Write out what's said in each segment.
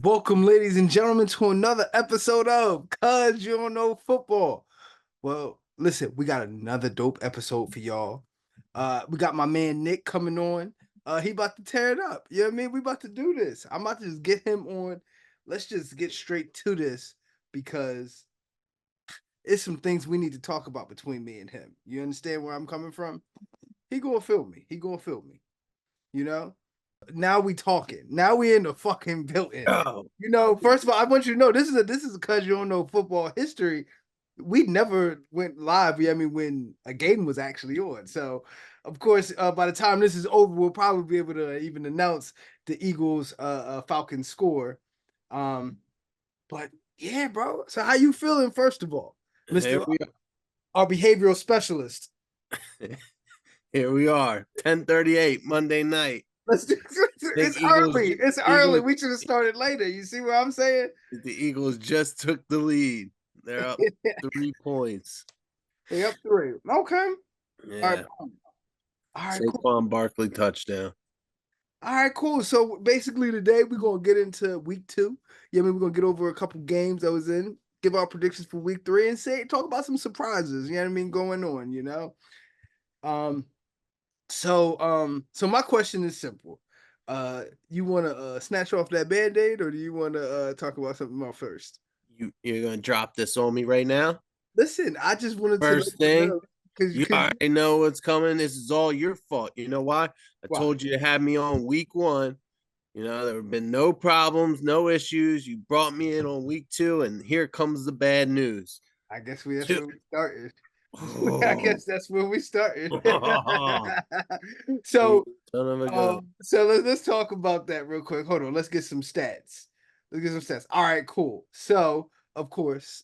Welcome, ladies and gentlemen, to another episode of Cuz You Don't Know Football. Well, listen, we got another dope episode for y'all. We got my man Nick coming on. He about to tear it up. You know what I mean? We about to do this. I'm about to just get him on. Let's just get straight to this because it's some things we need to talk about between me and him. You understand where I'm coming from? He gonna feel me. He gonna feel me. You know? Now we talking. Now we in the fucking building. Oh, First of all, I want you to know this is because you don't know football history. We never went live. I mean, when a game was actually on. So, of course, by the time this is over, we'll probably be able to even announce the Eagles Falcons score. Um, but yeah, bro. So how you feeling? First of all, here Mister we our behavioral specialist. are. Here we are. 10:38 Monday night. Let's do. Think It's early. It's early. Eagles We should have started later. You see what I'm saying? the Eagles just took the lead. They're up 3 points. They up three. Okay. All right. Yeah. All right. Cool. Saquon Barkley touchdown. All right. Cool. So basically, today we're gonna get into week two. Yeah, I mean, we're gonna get over a couple games that was in, give our predictions for week three, and talk about some surprises. You know what I mean, going on. Um. So my question is simple. You want to snatch off that Band-Aid, or do you want to talk about something about first? You're gonna drop this on me right now? Listen, I just wanted to let First you thing, know because you already know what's coming. This is all your fault. You know why? I wow. told you to have me on week one. There have been no problems, no issues. You brought me in on week two, and here comes the bad news. I guess that's Two. where we started. I Oh, guess that's where we started. you so, son of a gun. let's talk about that real quick. Hold on, let's get some stats. All right, cool. So, of course,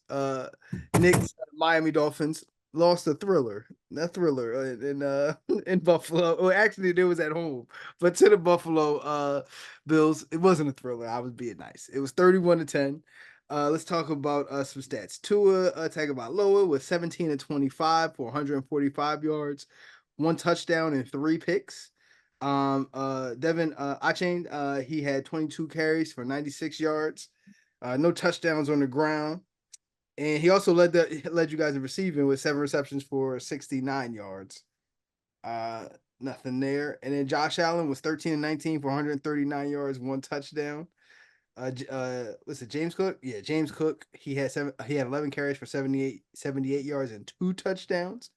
Nick's Miami Dolphins lost a thriller, in Buffalo. Well, actually, it was at home, but to the Buffalo Bills, it wasn't a thriller. I was being nice. It was 31-10. Let's talk about some stats. Tua Tagovailoa was 17 and 25 for 145 yards, one touchdown and three picks. Devin Achane, he had 22 carries for 96 yards, no touchdowns on the ground, and he also led you guys in receiving with 7 receptions for 69 yards. Nothing there. And then Josh Allen was 13 and 19 for 139 yards, one touchdown. What's it? James Cook? Yeah, James Cook. He had 11 carries for 78 yards and two touchdowns.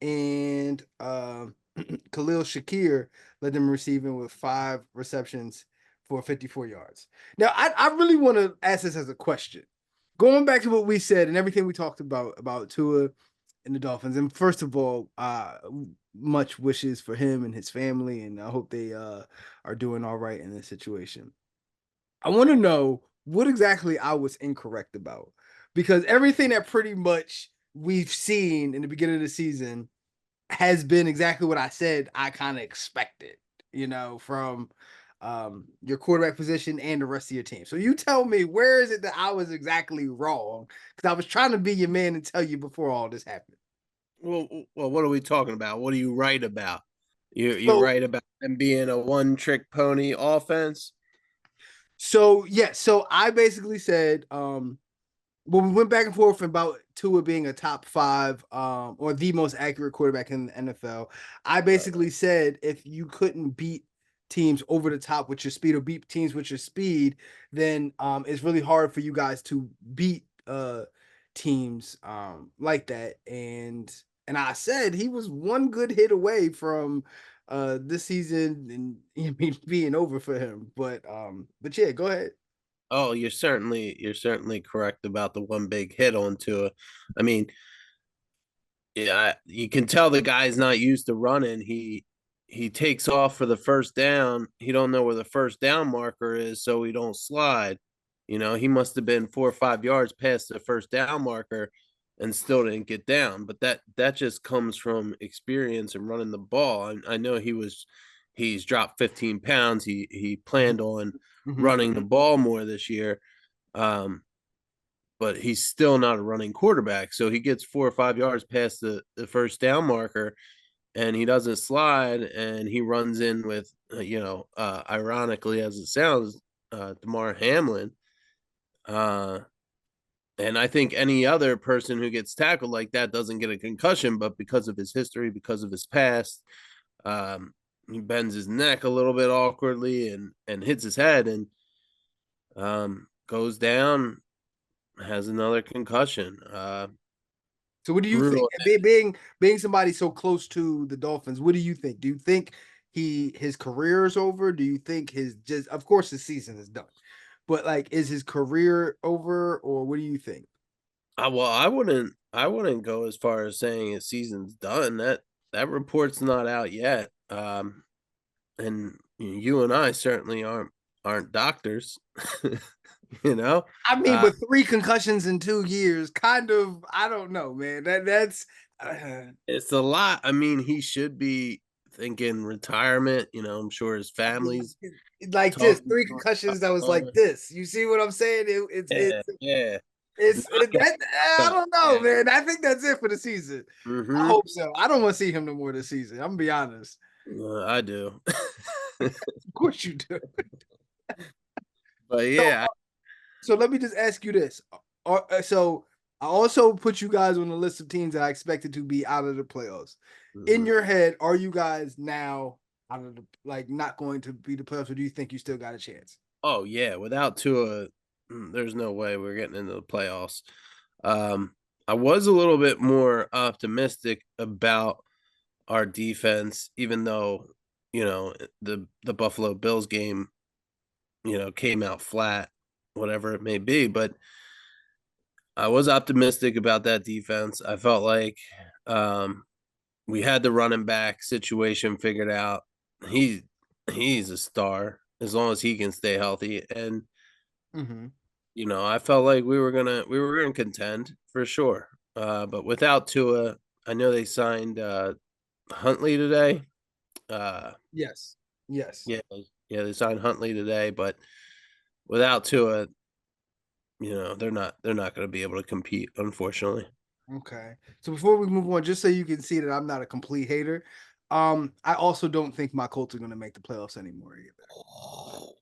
And Khalil Shakir led them receiving with 5 receptions for 54 yards. Now, I really want to ask this as a question. Going back to what we said and everything we talked about Tua and the Dolphins. And first of all, much wishes for him and his family, and I hope they are doing all right in this situation. I want to know what exactly I was incorrect about, because everything that pretty much we've seen in the beginning of the season has been exactly what I said I kind of expected, from your quarterback position and the rest of your team. So you tell me, where is it that I was exactly wrong? Because I was trying to be your man and tell you before all this happened. Well, what are we talking about? What are you right about? You're So, right about them being a one-trick pony offense. so I basically said, when we went back and forth about Tua being a top five, or the most accurate quarterback in the NFL, I basically said if you couldn't beat teams over the top with your speed or beat teams with your speed, then it's really hard for you guys to beat teams like that. And I said he was one good hit away from this season and I mean being over for him. But yeah, go ahead. Oh, you're certainly correct about the one big hit onto it. I mean, yeah, you can tell the guy's not used to running. He takes off for the first down. He don't know where the first down marker is, so he don't slide. He must have been 4 or 5 yards past the first down marker and still didn't get down. But that just comes from experience and running the ball. I know he's dropped 15 pounds. He planned on Mhm. running the ball more this year. But he's still not a running quarterback. So he gets 4 or 5 yards past the first down marker and he doesn't slide and he runs in with, ironically as it sounds, Damar Hamlin. Uh, and I think any other person who gets tackled like that doesn't get a concussion, but because of his history, because of his past, he bends his neck a little bit awkwardly and hits his head and goes down, has another concussion. So what do you think? Brutal. Being somebody so close to the Dolphins, what do you think? Do you think his career is over? Do you think his just of course his season is done. But like is his career over or what do you think? Well, I wouldn't go as far as saying his season's done. That report's not out yet. And you and I certainly aren't doctors, you know. I mean, Uh, but 3 concussions in 2 years, kind of, I don't know, man. That's uh, it's a lot. I mean, he should be thinking retirement. I'm sure his I mean, family's like this, talking three to him concussions about that was like going. this. You see what I'm saying? Yeah, yeah. Knockout That, I stuff. don't know, Yeah. man. I think that's it for the season. I Mm-hmm. hope so. I don't want to see him no more this season. I'm gonna be honest. I do. Of course you do. But So, yeah. so let me just ask you this. So I also put you guys on the list of teams that I expected to be out of the playoffs. In Mhm. your head, are you guys now out of the like not going to be the playoffs, or do you think you still got a chance? Oh yeah, without Tua, there's no way we're getting into the playoffs. Um, I was a little bit more optimistic about our defense, even though the Buffalo Bills game, came out flat, whatever it may be. But I was optimistic about that defense. I felt like um, we had the running back situation figured out. He he's a star as long as he can stay healthy, and Mm-hmm. I felt like we were gonna contend for sure. But without Tua, I know they signed Huntley today. Uh, Yes. Yes. yeah, yeah, they signed Huntley today, but without Tua, they're not gonna be able to compete, unfortunately. Okay. So before we move on, just so you can see that I'm not a complete hater, I also don't think my Colts are going to make the playoffs anymore either.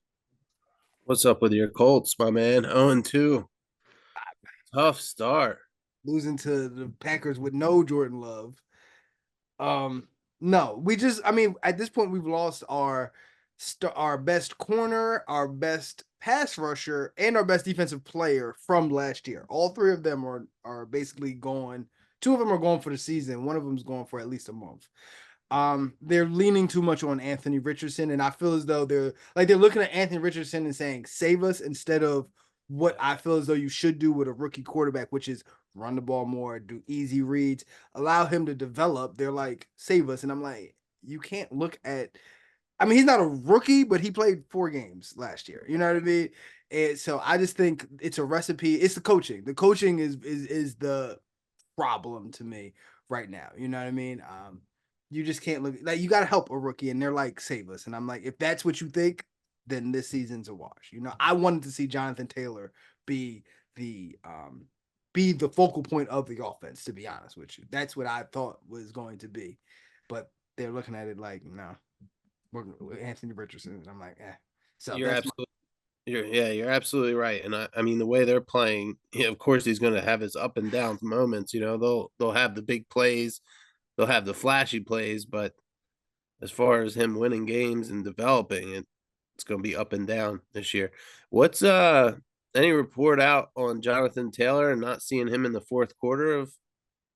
What's up with your Colts, my man? 0-2. Tough start. Losing to the Packers with no Jordan Love. Um, no, I mean, at this point, we've lost our best corner, our best pass rusher, and our best defensive player from last year. All three of them are basically gone. Two of them are gone for the season. One of them's gone for at least a month. They're leaning too much on Anthony Richardson, and I feel as though they're looking at Anthony Richardson and saying save us instead of what I feel as though you should do with a rookie quarterback, which is run the ball more, do easy reads, allow him to develop. They're like save us, and I'm like, you can't look at. I mean, he's not a rookie, but he played 4 games last year. You know what I mean? And so I just think it's a recipe. It's the coaching. The coaching is the problem to me right now. You know what I mean? You just can't look like you got to help a rookie, and they're like, save us. And I'm like, if that's what you think, then this season's a wash. I wanted to see Jonathan Taylor be the um be the focal point of the offense. To be honest with you, that's what I thought was going to be, but they're looking at it like, no, we're Anthony Richardson. And I'm like, eh. So You're that's absolutely you're absolutely right. And I mean the way they're playing, of course he's gonna have his up and down moments. They'll have the big plays, they'll have the flashy plays, but as far as him winning games and developing it's gonna be up and down this year. What's any report out on Jonathan Taylor and not seeing him in the fourth quarter of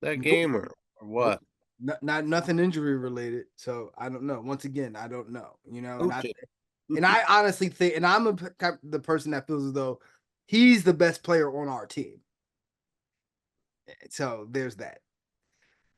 that my game or nope. what? Not nothing injury related. So I don't know. Once again, I don't know. And I Okay. and I honestly think, and I'm the person that feels as though he's the best player on our team. So there's that.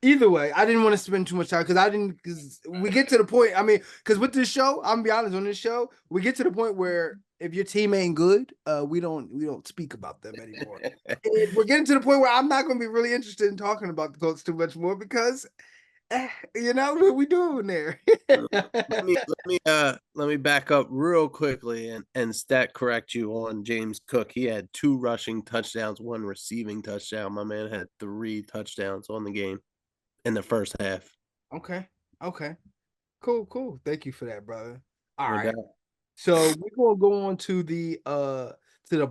Either way, I didn't want to spend too much time because we get to the point. I mean, because with this show, I'm gonna be honest, on this show, we get to the point where if your team ain't good, we don't speak about them anymore. And we're getting to the point where I'm not gonna be really interested in talking about the Colts too much more because what we doing there. Let me back up real quickly and stat correct you on James Cook. He had 2 rushing touchdowns, 1 receiving touchdown. My man had 3 touchdowns on the game in the first half. Okay. Okay. Cool. Cool. Thank you for that, brother. All No right. doubt. So we're gonna go on to the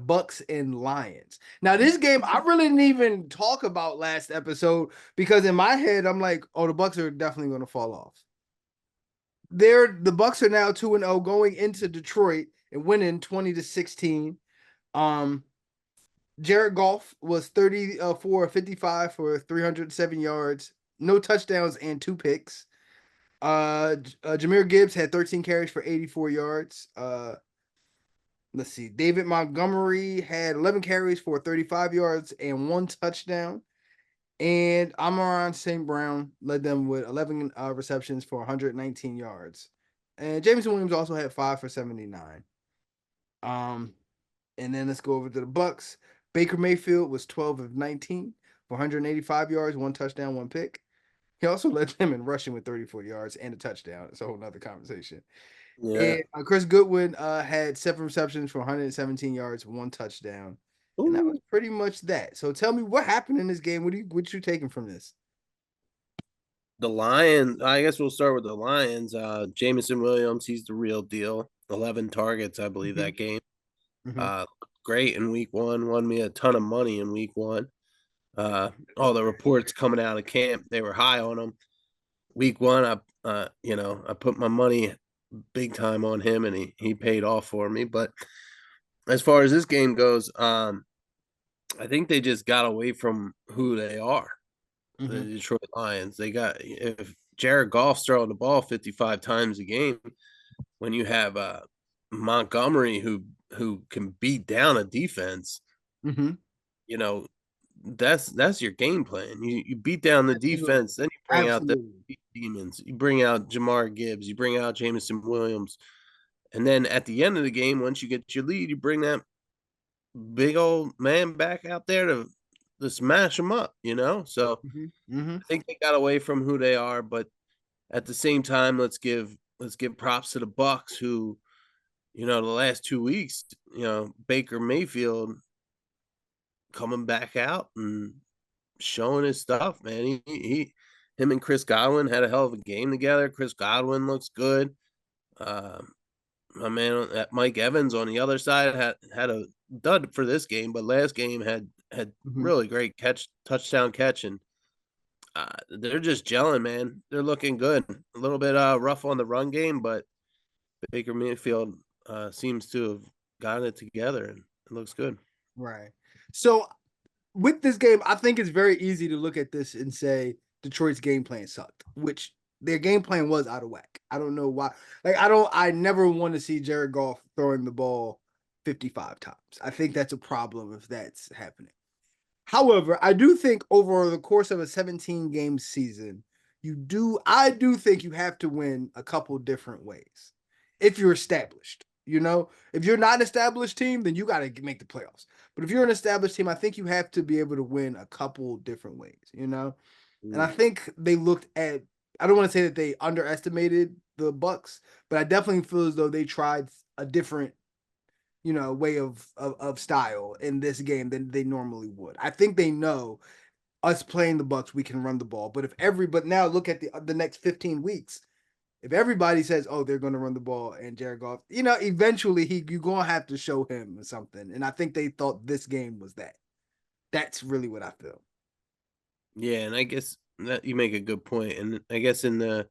Bucks and Lions. Now, this game I really didn't even talk about last episode because in my head I'm like, oh, the Bucks are definitely gonna fall off. The Bucks are now 2-0 going into Detroit and winning 20-16. Um, Jared Goff was 30 for 55 for 307 yards, no touchdowns and two picks. Jahmyr Gibbs had 13 carries for 84 yards. Let's see. David Montgomery had 11 carries for 35 yards and one touchdown. And Amon St. Brown led them with 11 receptions for 119 yards. And Jameson Williams also had 5 for 79. Um, and then let's go over to the Bucks. Baker Mayfield was 12 of 19 for 185 yards, one touchdown, one pick. He also led them in rushing with 34 yards and a touchdown. It's a whole nother conversation. Yeah. And Chris Goodwin had 7 receptions for 117 yards, one touchdown. And that was Ooh. pretty much that. So tell me what happened in this game. What you taking from this? The Lions, I guess we'll start with the Lions. Jameson Williams, he's the real deal. 11 targets, I believe, Mm-hmm, that game. mm-hmm, Uh, Great in week one, won me a ton of money in week one. All the reports coming out of camp, they were high on him. Week one, I put my money big time on him, and he paid off for me. But as far as this game goes, I think they just got away from who they are, the mm-hmm, Detroit Lions. They got if Jared Goff's throwing the ball 55 times a game, when you have Montgomery who can beat down a defense, mm-hmm. you know, that's your game plan. You beat down the Absolutely. defense, then you bring out the Absolutely. demons. You bring out Jamar Gibbs, you bring out Jameson Williams, and then at the end of the game, once you get your lead, you bring that big old man back out there to smash them up. So Mm-hmm, mm-hmm, I think they got away from who they are, but at the same time, let's give props to the Bucks who, the last 2 weeks, Baker Mayfield coming back out and showing his stuff, man. Him and Chris Godwin had a hell of a game together. Chris Godwin looks good. Uh, my man, Mike Evans on the other side had a dud for this game, but last game had mm-hmm. really great touchdown catch, and they're just gelling, man. They're looking good. A little bit rough on the run game, but Baker Mayfield seems to have gotten it together, and it looks good. Right. So with this game, I think it's very easy to look at this and say Detroit's game plan sucked, which their game plan was out of whack. I don't know why. I never want to see Jared Goff throwing the ball 55 times. I think that's a problem if that's happening. However, I do think over the course of a 17 game season, I do think you have to win a couple different ways if you're established. If you're not an established team, then you got to make the playoffs. But if you're an established team, I think you have to be able to win a couple different ways. And I Mm. think they looked at, I don't want to say that they underestimated the Bucks, but I definitely feel as though they tried a different way of style in this game than they normally would. I think they know us playing the Bucks, we can run the ball. But now look at the next 15 weeks. If everybody says, "Oh, they're going to run the ball," and Jared Goff, eventually you're going to have to show him something. And I think they thought this game was that. That's really what I feel. Yeah, and I guess that you make a good point. And I guess in the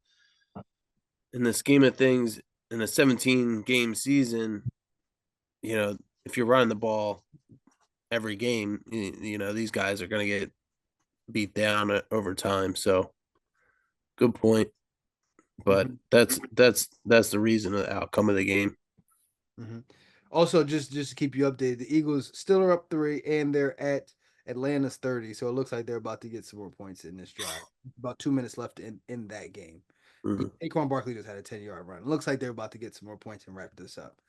scheme of things, in a 17 game season, if you're running the ball every game, these guys are going to get beat down over time. So good point. But Mhm, that's the reason of the outcome of the game. mhm. Also, just to keep you updated, the Eagles still are up 3, and they're at Atlanta's 30. So it looks like they're about to get some more points in this drive. About 2 minutes left in that game. Mhm. Saquon Barkley just had a 10-yard run. It looks like they're about to get some more points and wrap this up.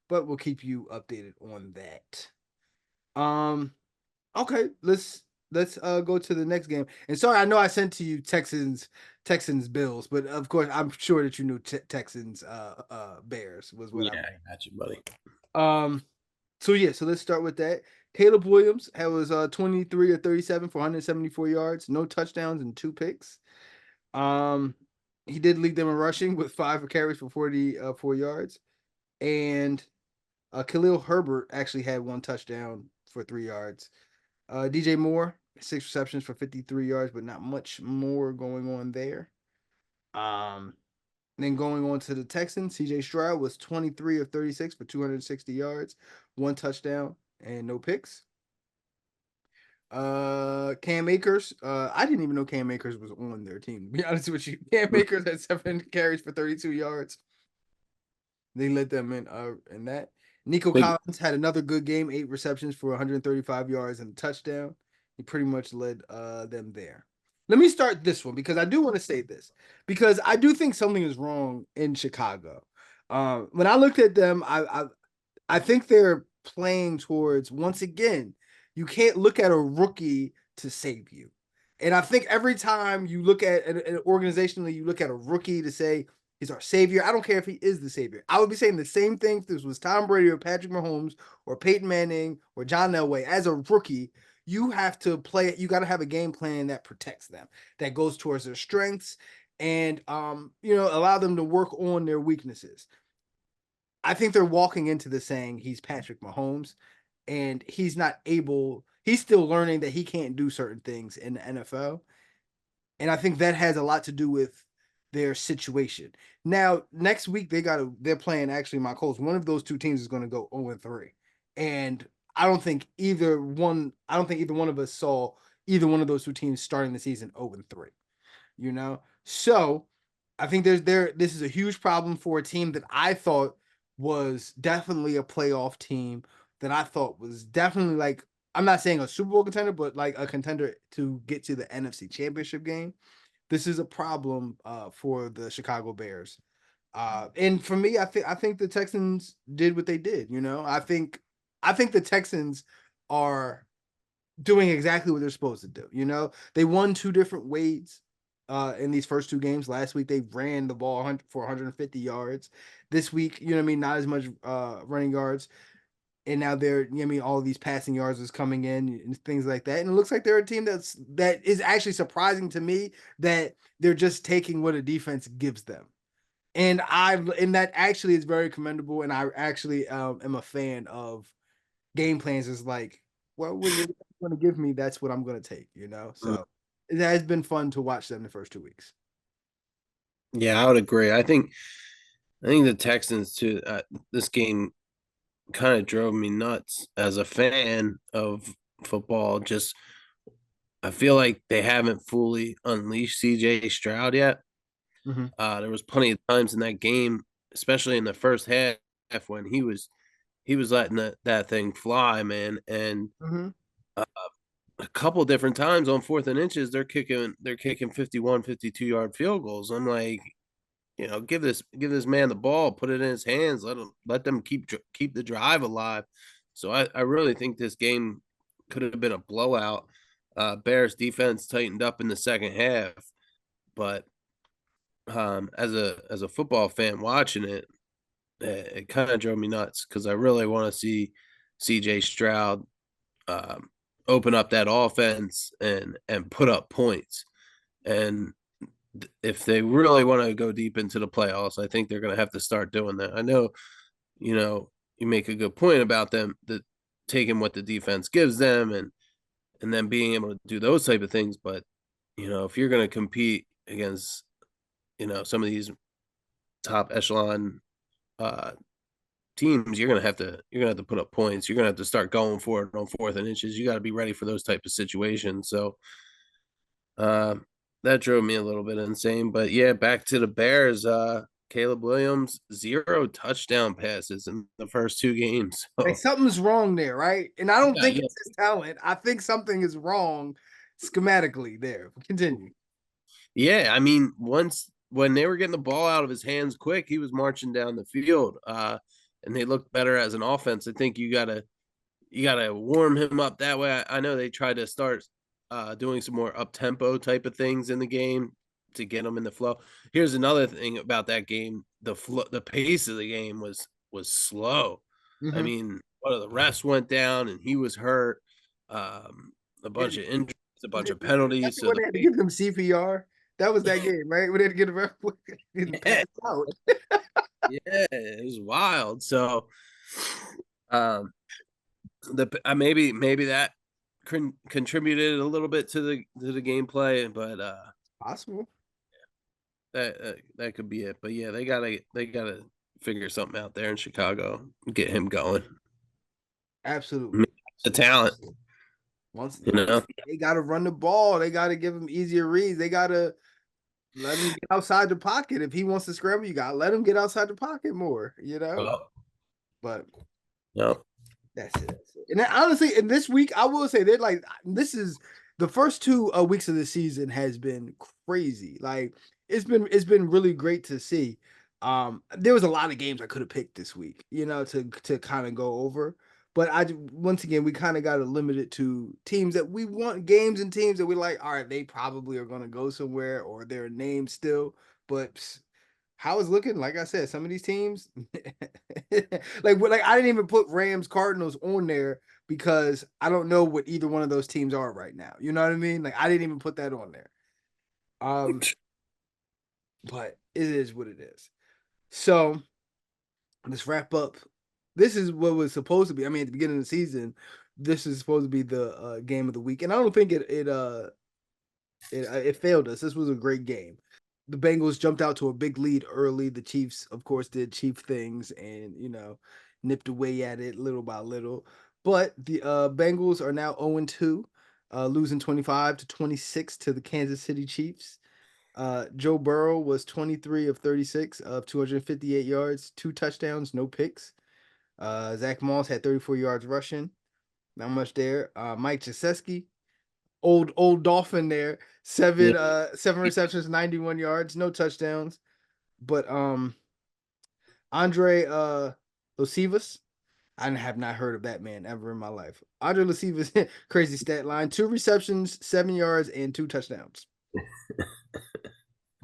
But we'll keep you updated on that. Um, okay, let's go to the next game. And sorry, I know I sent to you Texans Bills, but of course I'm sure that you knew Texans Bears was what I Yeah, meant. I got you, buddy. Um, so yeah, so let's start with that. Caleb Williams was 23 or 37 for 174 yards, no touchdowns and two picks. Um, he did lead them in rushing with 5 carries for 44 yards. and Khalil Herbert actually had one touchdown for 3 yards. DJ Moore, 6 receptions for 53 yards, but not much more going on there. Um, then going on to the Texans, CJ Stroud was 23 of 36 for 260 yards, one touchdown, and no picks. Cam Akers. I didn't even know Cam Akers was on their team. To be honest with you, Cam Akers had 7 carries for 32 yards. They let them in that. Nico Big Collins had another good game, 8 receptions for 135 yards and a touchdown. He pretty much led them there. Let me start this one because I do want to say this because I do think something is wrong in Chicago. When I looked at them, I think they're playing towards once again, you can't look at a rookie to save you. And I think every time you look at an organizationally, you look at a rookie to say he's our savior. I don't care if he is the savior. I would be saying the same thing if this was Tom Brady or Patrick Mahomes or Peyton Manning or John Elway. As a rookie, you have to play it. You got to have a game plan that protects them, that goes towards their strengths, and allow them to work on their weaknesses. I think they're walking into this saying he's Patrick Mahomes, and he's not able. He's still learning that he can't do certain things in the NFL, and I think that has a lot to do with their situation. Now, next week they're playing actually my Colts. One of those two teams is going to go 0-3, and I don't think either one of us saw either one of those two teams starting the season 0-3. So I think this is a huge problem for a team that I thought was definitely a playoff team, that I thought was definitely, like, I'm not saying a Super Bowl contender, but like a contender to get to the NFC Championship game. This is a problem for the Chicago Bears. And for me, I think the Texans did what they did. I think the Texans are doing exactly what they're supposed to do. They won two different ways in these first two games. Last week they ran the ball for 150 yards. This week, not as much running yards. And now all of these passing yards is coming in and things like that. And it looks like they're a team that is actually surprising to me, that they're just taking what a defense gives them. And that actually is very commendable. And I actually am a fan of game plans. Is like, well, what you're going to give me, that's what I'm going to take. mm, So it has been fun to watch them the first 2 weeks. yeah, I would agree. I think the Texans too. This game kind of drove me nuts as a fan of football. Just I feel like they haven't fully unleashed CJ Stroud yet. Mm-hmm. There was plenty of times in that game, especially in the first half, when he was letting that thing fly, man. And Mm-hmm. uh, a couple different times on 4th and inches, they're kicking 51, 52-yard field goals. I'm like, give this man the ball, put it in his hands, let them keep the drive alive. So I really think this game could have been a blowout. Bears defense tightened up in the second half, but as a football fan watching it kind of drove me nuts because I really want to see CJ Stroud um, open up that offense and put up points. And if they really want to go deep into the playoffs, I think they're going to have to start doing that. I know, you make a good point about them that taking what the defense gives them and then being able to do those type of things. But if you're going to compete against some of these top echelon uh, teams, you're gonna have to put up points. You're gonna have to start going for it on 4th and inches. You got to be ready for those type of situations. So uh, that drove me a little bit insane. But yeah, back to the Bears. Caleb Williams, 0 touchdown passes in the first two games. Like So something's wrong there, right? And I don't yeah, think yeah, it's his talent. I think something is wrong schematically there. Continue. yeah. I mean, once when they were getting the ball out of his hands quick, he was marching down the field. And they looked better as an offense. I think you gotta warm him up that way. I know they tried to start doing some more up tempo type of things in the game to get them in the flow. Here's another thing about that game: the pace of the game was slow. I Mm-hmm. mean, one of the refs went down and he was hurt. A bunch of injuries, a bunch of penalties. That's So when the they had to pace, give him CPR. That was that game, right? When they had to get him and pass out. Yeah, it was wild. So, um, maybe that contributed a little bit to the gameplay, but Possible. that could be it. But yeah, they gotta figure something out there in Chicago, get him going. I mean, Absolutely. the Absolutely. talent, you Once know. they got to run the ball, they got to give him easier reads. They got to let him get outside the pocket. If he wants to scramble, you got to let him get outside the pocket more, you know? Oh, But no, that's it. That's it. And then, honestly, in this week, I will say they're like this is the first two weeks of the season has been crazy. Like it's been really great to see. There was a lot of games I could have picked this week, to kind of go over. But once again we kind of got to limit it to teams that we want games and teams that we like. All right, they probably are going to go somewhere or they're named still. But how it's looking, like I said, some of these teams, like I didn't even put Rams Cardinals on there because I don't know what either one of those teams are right now. You know what I mean? Like I didn't even put that on there. Um, but it is what it is. So let's wrap up. This is what was supposed to be. I mean, at the beginning of the season, this is supposed to be the game of the week, and I don't think it failed us. This was a great game. The Bengals jumped out to a big lead early. The Chiefs, of course, did Chief things and nipped away at it little by little. But the Bengals are now 0-2, losing 25-26 to the Kansas City Chiefs. Joe Burrow was 23 of 36 of 258 yards, two touchdowns, no picks. Zach Moss had 34 yards rushing, not much there. Mike Gesicki, old Dolphin there. yeah, Seven receptions, 91 yards, no touchdowns. But Andre Losivas, I have not heard of that man ever in my life. Andre Losivas, crazy stat line: two receptions, 7 yards, and two touchdowns.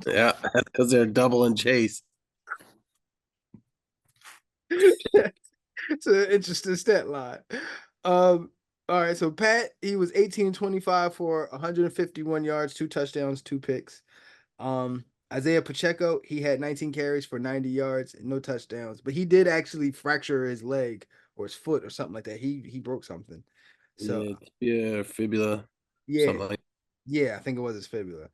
yeah, because they're double and chase. It's an interesting stat line. Um, all right, so Pat, he was 18-25 for 151 yards, two touchdowns, two picks. Isaiah Pacheco, he had 19 carries for 90 yards, no touchdowns, but he did actually fracture his leg or his foot or something like that. He broke something. So Yeah, fibula, yeah, something like. yeah, I think it was his fibula.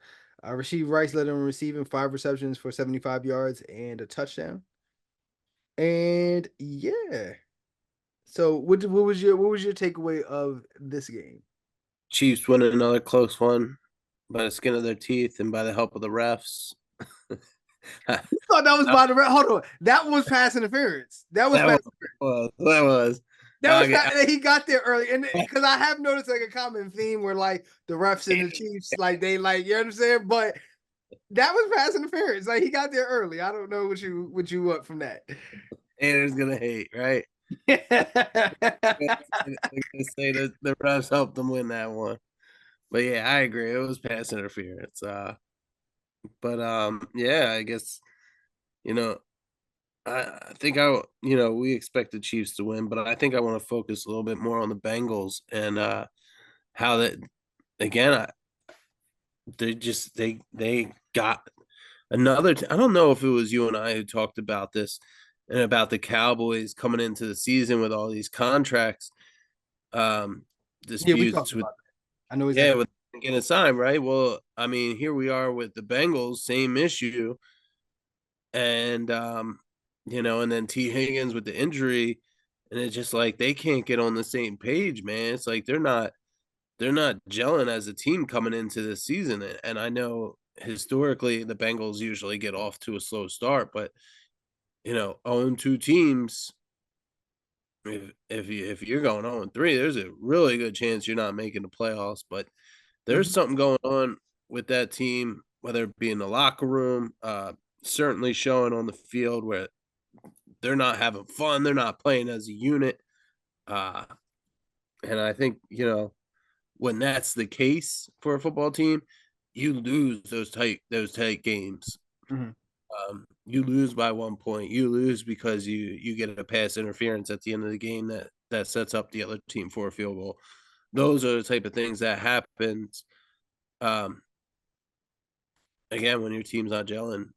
Rasheed Rice led him receiving five receptions for 75 yards and a touchdown. And yeah. So what was your takeaway of this game? Chiefs winning another close one by the skin of their teeth and by the help of the refs. that You thought that was by the red. Hold on. That was pass interference. That was pass. that was. That was Okay, he got there early, and because I have noticed like a common theme where like the refs and the Chiefs like they like you know what I'm saying, but that was pass interference. Like he got there early. I don't know what you want from that. haters gonna hate, right? They're gonna say that the refs helped them win that one. But yeah, I agree. It was pass interference. But yeah, I guess you know I think we expect the Chiefs to win, but I think I want to focus a little bit more on the Bengals and how that again. They got another. I don't know if it was you and I who talked about this and about the Cowboys coming into the season with all these contracts Yeah, we talked disputes with about that. I know yeah exactly. with getting signed, right? Well, I mean, here we are with the Bengals, same issue, and and then T Higgins with the injury, and it's just like they can't get on the same page, man. It's like they're not gelling as a team coming into this season. And I know historically the Bengals usually get off to a slow start, but own two teams. If you're going 0-3, there's a really good chance you're not making the playoffs. But there's Mhm, something going on with that team, whether it be in the locker room, certainly showing on the field where they're not having fun, they're not playing as a unit. Uh, and I think when that's the case for a football team, you lose those tight games. mhm, You lose by 1 point. You lose because you get a pass interference at the end of the game that sets up the other team for a field goal. Those are the type of things that happens. Um, Again, when your team's not gelling,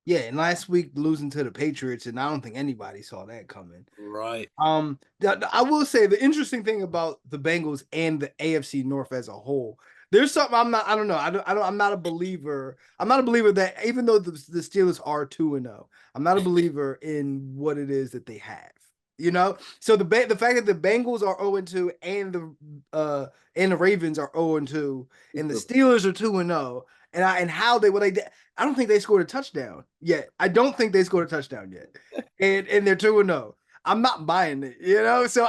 Yeah, and last week losing to the Patriots, and I don't think anybody saw that coming. Right. I will say the interesting thing about the Bengals and the AFC North as a whole, there's something I'm not. I don't know. I'm not a believer. I'm not a believer that even though the Steelers are 2-0, I'm not a believer in what it is that they have. You know, so the fact that the Bengals are 0-2 and the Ravens are 0-2 and the Steelers are 2-0 and how they what they did, I don't think they scored a touchdown yet. I don't think they scored a touchdown yet, and they're 2-0. I'm not buying it, you know. So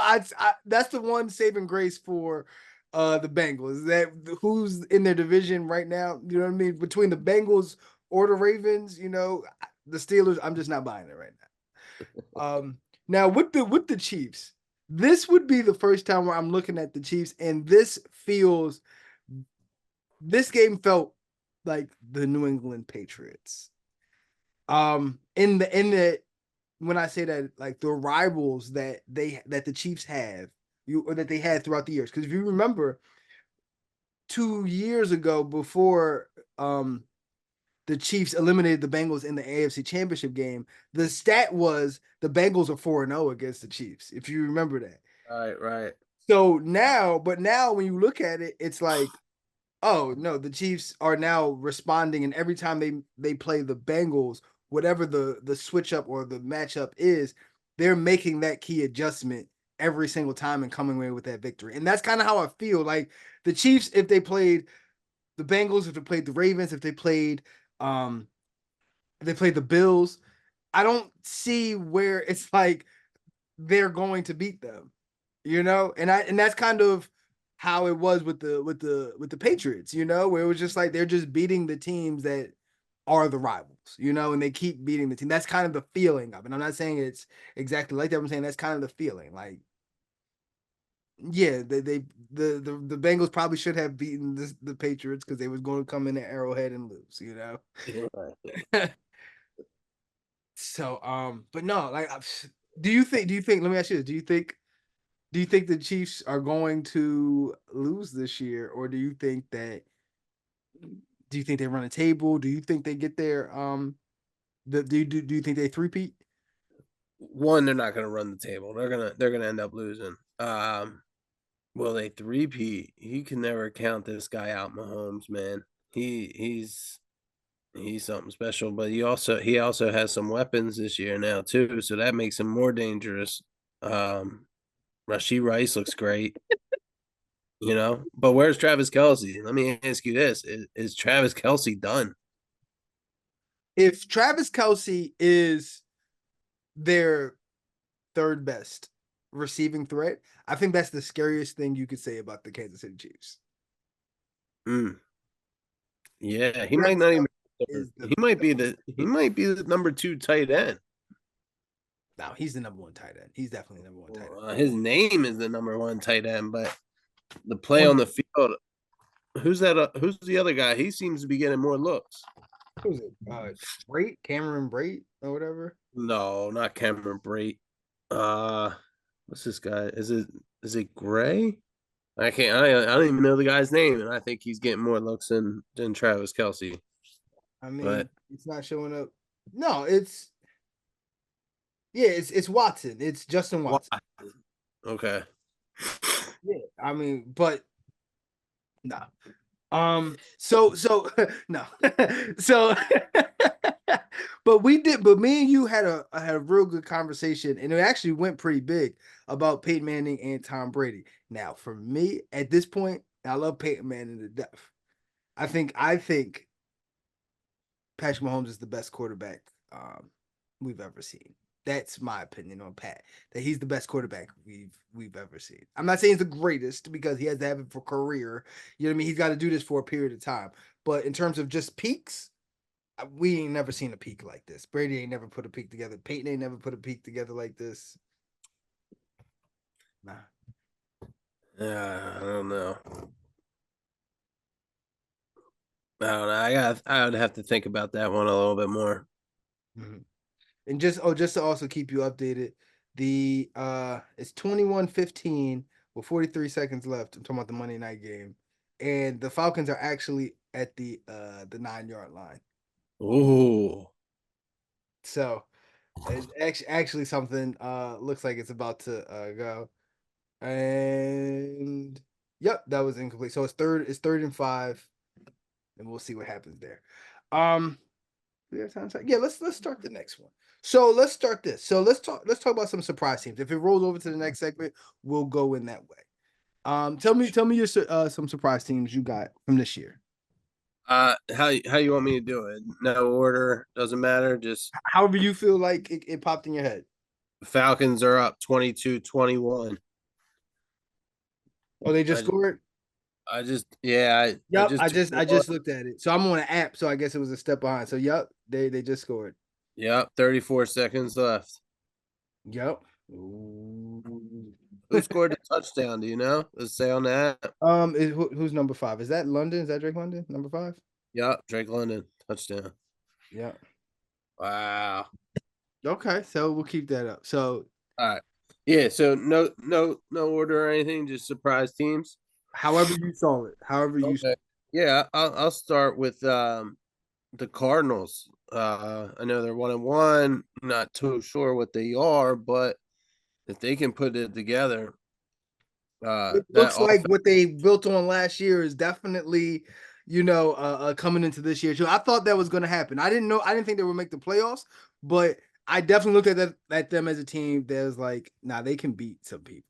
that's the one saving grace for the Bengals. That who's in their division right now, you know what I mean? Between the Bengals or the Ravens, you know, the Steelers, I'm just not buying it right now. Now with the Chiefs, this would be the first time where I'm looking at the Chiefs, and this game felt like the New England Patriots. In the when I say that, like the rivals that the Chiefs have, you or that they had throughout the years. Because if you remember, 2 years ago, before the Chiefs eliminated the Bengals in the AFC Championship game, the stat was the Bengals are 4-0 against the Chiefs. If you remember that. Right. Right. So now, but now when you look at it, it's like, oh no, the Chiefs are now responding, and every time they play the Bengals, whatever the switch up or the matchup is, they're making that key adjustment every single time and coming away with that victory. And that's kind of how I feel. Like the Chiefs, if they played the Bengals, if they played the Ravens, um if they played the Bills, I don't see where it's like they're going to beat them, you know? And that's kind of how it was with the Patriots, you know, where it was just like they're just beating the teams that are the rivals, you know, and they keep beating the team. That's kind of the feeling of it. I'm not saying it's exactly like that. I'm saying that's kind of the feeling. Like, yeah, the Bengals probably should have beaten the Patriots because they was going to come in at Arrowhead and lose, you know. Right. So, but no, like, do you think? Let me ask you this: do you think the Chiefs are going to lose this year, or do you think they run a table? Do you think they get there? Do you think they three-peat? One, they're not gonna run the table. They're gonna end up losing. Will they three-peat? You can never count this guy out, Mahomes, man. He's something special, but he also has some weapons this year now too, so that makes him more dangerous. Rashee Rice looks great, you know. But where's Travis Kelsey? Let me ask you this: is Travis Kelsey done? If Travis Kelsey is their third best receiving threat, I think that's the scariest thing you could say about the Kansas City Chiefs. Mm, yeah, he might Travis not even. Kelsey is the He might be the number two tight end. no, he's the number one tight end. He's definitely the number one tight end. His name is the number one tight end, but the play On on the field. Who's that? Who's the other guy? He seems to be getting more looks. who's it? Cameron Brate or whatever. No, not Cameron Brate. Uh, what's this guy? Is it Gray? I can't. I don't even know the guy's name, and I think he's getting more looks than Travis Kelsey. I But mean, it's not showing up. No, it's Watson. It's Justin why? Watson. Okay. Yeah, I mean, but no. So no. So but me and you had a real good conversation, and it actually went pretty big about Peyton Manning and Tom Brady. Now, for me, at this point, I love Peyton Manning to death. I think Patrick Mahomes is the best quarterback we've ever seen. That's my opinion on Pat. That he's the best quarterback we've ever seen. I'm not saying he's the greatest because he has to have it for career. You know what I mean? He's got to do this for a period of time. But in terms of just peaks, we ain't never seen a peak like this. Brady ain't never put a peak together. Peyton ain't never put a peak together like this. Nah. I don't know. I don't know. I would have to think about that one a little bit more. Mhm. And just to also keep you updated, the it's 21-15 with 43 seconds left. I'm talking about the Monday night game. And the Falcons are actually at the 9-yard line. Ooh. So it's actually something looks like it's about to go. And yep, that was incomplete. So it's third and 5, and we'll see what happens there. Um we have time. Yeah, let's start the next one. So let's start this. So let's talk about some surprise teams. If it rolls over to the next segment, we'll go in that way. Tell me your some surprise teams you got from this year. How you want me to do it? No order, doesn't matter. Just However you feel like it popped in your head. Falcons are up 22-21. Oh, they just I scored. I just yeah, I Yep, just took I one. just looked at it. So I'm on an app, so I guess it was a step behind. So yep, they just scored. Yep, 34 seconds left. Yep. Ooh. Who scored the touchdown? Do you know? Let's say on that. Who's number 5? Is that London? Is that Drake London? Number 5? Yep, Drake London touchdown. Yeah. Wow. Okay, so we'll keep that up. So All right. Yeah. So no order or anything. Just surprise teams. however you saw it, however you Okay. Yeah, I'll start with the Cardinals. I know they're 1-1. Not too sure what they are, but if they can put it together, it that looks like offense. what they built on last year is definitely, coming into this year too. I thought that was going to happen. I didn't think they would make the playoffs, but I definitely looked at them as a team that was like, nah, they can beat some people.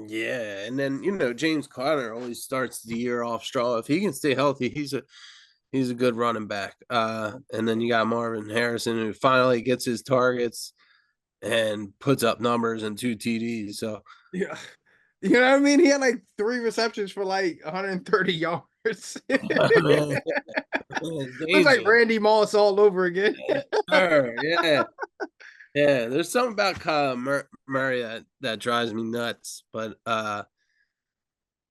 Yeah, and then James Conner always starts the year off strong. If he can stay healthy, he's a good running back. And then you got Marvin Harrison who finally gets his targets and puts up numbers and 2 TDs. So Yeah. You know what I mean? He had like 3 receptions for like 130 yards. man, it's Looks like dangerous. Randy Moss all over again. Sure, yeah. Yeah, there's something about Kyle Murray that drives me nuts, but I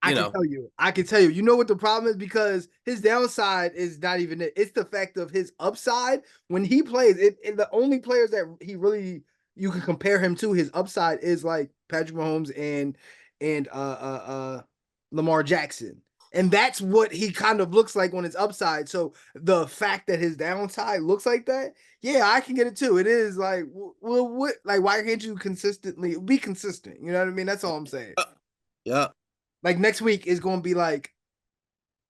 you can know, tell you. I can tell you. You know what the problem is? Because his downside is not even it. It's the fact of his upside when he plays. The only players that he really you can compare him to his upside is like Patrick Mahomes and Lamar Jackson. And that's what he kind of looks like on his upside. So the fact that his downside looks like that, yeah, I can get it too. It is like, well, what? Like, why can't you consistently be consistent? You know what I mean? That's all I'm saying. yeah. Like next week is going to be like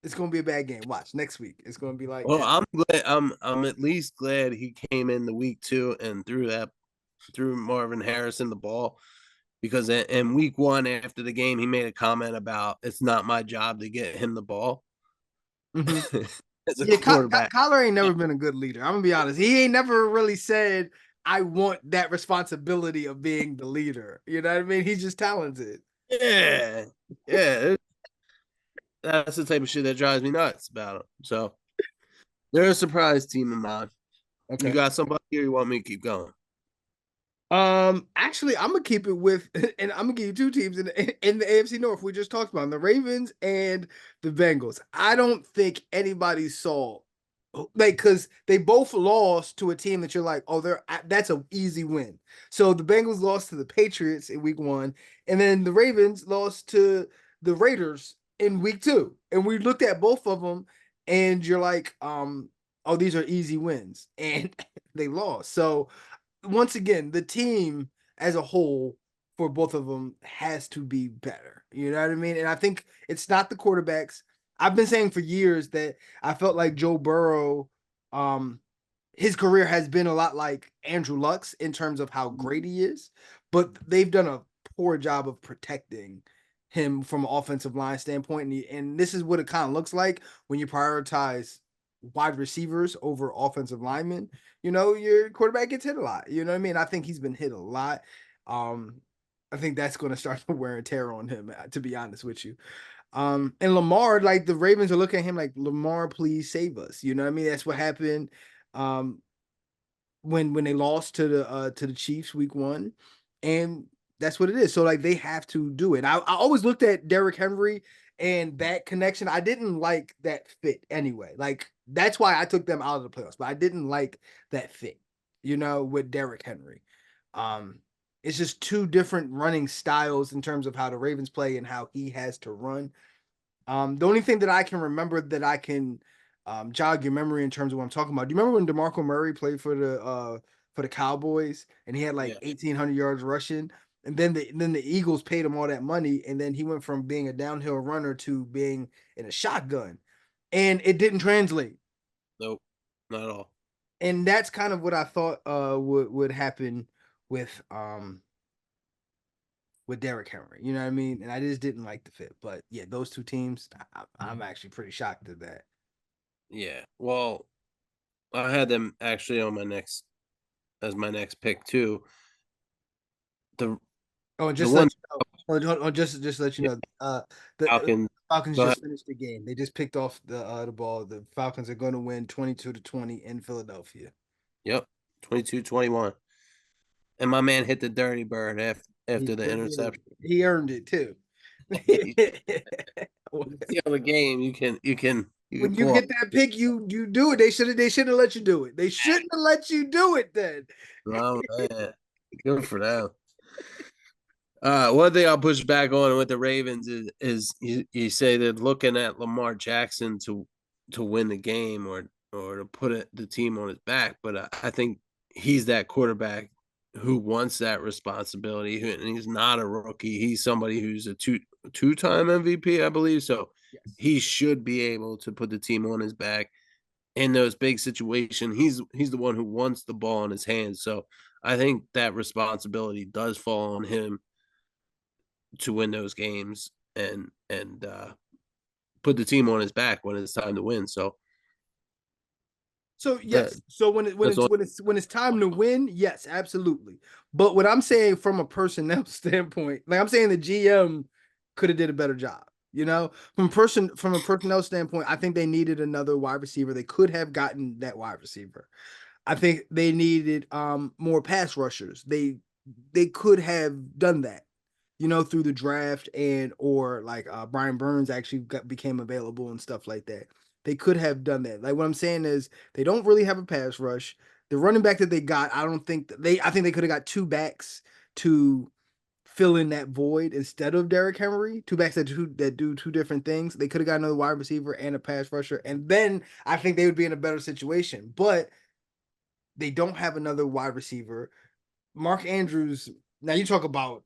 it's going to be a bad game. Watch next week. It's going to be like Well, that. I'm glad. I'm at least glad he came in the week 2 and threw Marvin Harrison the ball because in week 1 after the game he made a comment about it's not my job to get him the ball Mm-hmm. as a Yeah, quarterback. Kyler ain't never been a good leader. I'm gonna be honest. He ain't never really said I want that responsibility of being the leader. You know what I mean? He's just talented. Yeah, yeah. That's the type of shit that drives me nuts about him. So they're a surprise team of mine. You Okay. got somebody here you want me to keep going? Actually, I'm gonna keep it with, and I'm gonna give you two teams in the AFC North. We just talked about the Ravens and the Bengals. I don't think anybody saw, like, because they both lost to a team that you're like, oh, that's an easy win. So the Bengals lost to the Patriots in week 1, and then the Ravens lost to the Raiders in week 2. And we looked at both of them, and you're like, oh, these are easy wins, and they lost. So once again, the team as a whole for both of them has to be better. You know what I mean? And I think it's not the quarterbacks. I've been saying for years that I felt like Joe Burrow, um, his career has been a lot like Andrew Luck's in terms of how great he is, but they've done a poor job of protecting him from an offensive line standpoint. And this is what it kind of looks like when you prioritize wide receivers over offensive linemen. Your quarterback gets hit a lot. You know what I mean? I think he's been hit a lot. Um, I think that's going to start to wear and tear on him, to be honest with you. And Lamar, like the Ravens are looking at him like, Lamar, please save us. You know what I mean? That's what happened. Um, when they lost to the Chiefs week 1, and that's what it is. So like they have to do it. I always looked at Derrick Henry and that connection. I didn't like that fit anyway. Like that's why I took them out of the playoffs. But I didn't like that fit, with Derrick Henry. Um, it's just two different running styles in terms of how the Ravens play and how he has to run. The only thing that I can remember that I can jog your memory in terms of what I'm talking about. Do you remember when DeMarco Murray played for for the Cowboys, and he had like Yeah. 1,800 yards rushing. And then the Eagles paid him all that money, and then he went from being a downhill runner to being in a shotgun, and it didn't translate. Nope. Not at all. And that's kind of what I thought would happen with with Derrick Henry. You know what I mean? And I just didn't like the fit. But yeah, those two teams, I'm actually pretty shocked at that. Yeah. Well, I had them actually on my next as my next pick too. The Oh, and the just to let one you know, just to let you yeah, know, the Falcons. Falcons Go ahead. just finished the game. They just picked off the ball. The Falcons are going to win 22-20 in Philadelphia. Yep. 22-21. And my man hit the dirty bird He after the sure did. interception. He earned it too. You see on the game, you can When you pull up. get that pick, you do it. They should have let you do it. They shouldn't have let you do it then. Oh man, good for them. One thing I'll push back on with the Ravens is you say they're looking at Lamar Jackson to win the game or to put the team on his back, but I think he's that quarterback who wants that responsibility, and he's not a rookie. He's somebody who's a two-time MVP, I believe. So Yes. he should be able to put the team on his back in those big situations. He's the one who wants the ball in his hands. So I think that responsibility does fall on him to win those games and put the team on his back when it's time to win. So So that yes, so that's all. when it's time to win, yes, absolutely. But what I'm saying from a personnel standpoint, like I'm saying the GM could have did a better job. You know, from a personnel standpoint, I think they needed another wide receiver. They could have gotten that wide receiver. I think they needed more pass rushers. They could have done that, you know, through the draft and or like Brian Burns actually became available and stuff like that. They could have done that. Like what I'm saying is they don't really have a pass rush. The running back that they got, I don't think that they I think they could have got two backs to fill in that void instead of Derrick Henry. Two backs that do two different things. They could have got another wide receiver and a pass rusher, and then I think they would be in a better situation. But they don't have another wide receiver. Mark Andrews. Now you talk about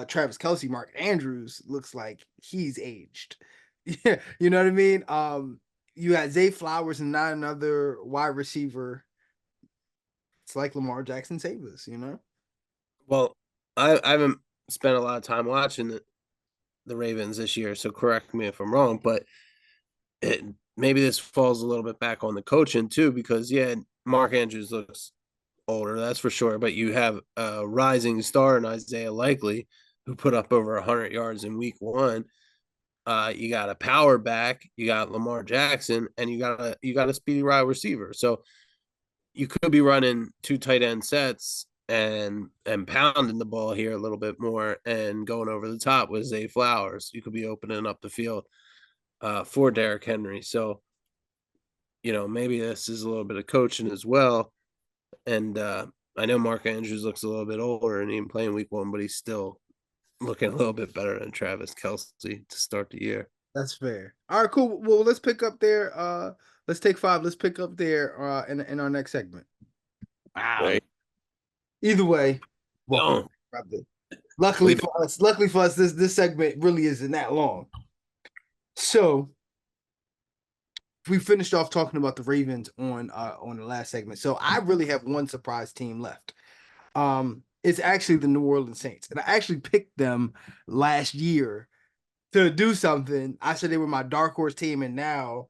Travis Kelsey. Mark Andrews looks like he's aged. Yeah, you know what I mean. You got Zay Flowers and not another wide receiver. It's like Lamar Jackson saved us. You know. Well, I haven't spent a lot of time watching the Ravens this year, so correct me if I'm wrong, but it, maybe this falls a little bit back on the coaching too, because yeah, Mark Andrews looks older, that's for sure. But you have a rising star in Isaiah Likely, who put up over 100 yards in week one. You got a power back, you got Lamar Jackson, and you got a speedy wide receiver. So you could be running two tight end sets and pounding the ball here a little bit more and going over the top with Zay Flowers. You could be opening up the field for Derrick Henry. So maybe this is a little bit of coaching as well. And I know Mark Andrews looks a little bit older and even playing week one, but he's still looking a little bit better than Travis Kelsey to start the year. That's fair. All right, cool. Well, let's pick up there. Let's take five. Let's pick up there in our next segment. Wow. Right. Either way, welcome No, back, brother. we Luckily for us, this segment really isn't that long. So we finished off talking about the Ravens on the last segment. So I really have one surprise team left. It's actually the New Orleans Saints, and I actually picked them last year to do something. I said they were my dark horse team, and now